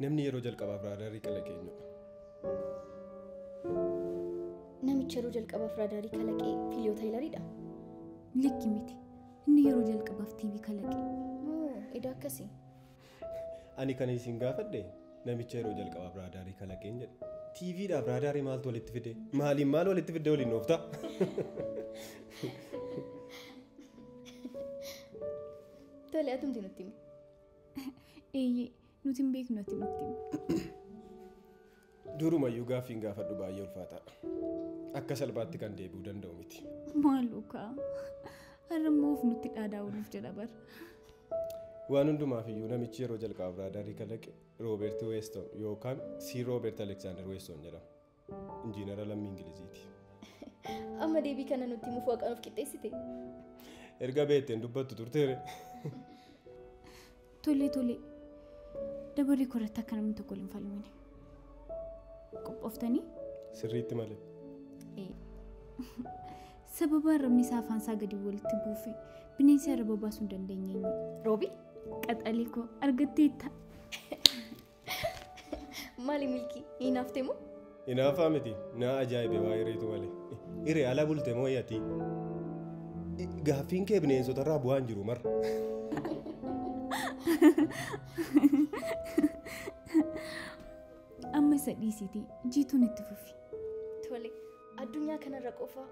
namni yeroo jalqabaaf raadaarii kalaqee eenyudha? Namichi yeroo jalqabaaf raadaarii kalaqee Filiyoo Taayilariidha. Likki miti. Inni yeroo jalqabaaf TV kalaqee. Edaa akkasii. Ani kan isin gaafadhe namicha yeroo jalqabaaf raadaarii kalaqee jedhe. TVdhaaf raadaarii maaltu walitti fide? Maaliin maal walitti fide waliin oofta? Tole atumti nutti himi. Eeyyee nuti hin beeknu ati nutti himi. Durumayyuu gaaffiin gaafadhu baay'ee ulfaataadha. Akka salphaatti kan deebi'uu danda'u miti. Maaluukaa har'ammoo of nutti dhaadaa'uuf jedha bara. Waan hundumaafiyyuu namichi yeroo jalqabaaf raadaarii kalaqe Roobert Weston yookaan Sir Robert Alexander Weston jedhama. Injiinara lammii Ingiliziiti. Amma deebii kana nutti himuuf waaqaan of qixxeessite. Erga beekteen dubbattu turteere. Tole. Dabaree korratti akka namni tokko hin falmine. Qophooftanii? Sirriitti malee. Sababa arrabni isaa afaan isaa gadi walitti buufe bineensi arraba baasuu hin dandeenye. Roobi? Qaxalee koo argatteetta. Maali milkii? Hinaaftee moo? Hinaafaa miti. Naa ajaa'ibe waa hireetu malee. Hiree ala bulte moo yati? Gaaffiin kee bineensotarraa bu'aan jiru marra. Amma isa dhiisitii jiituun itti fufi. Tole, addunyaa kanarra qofaa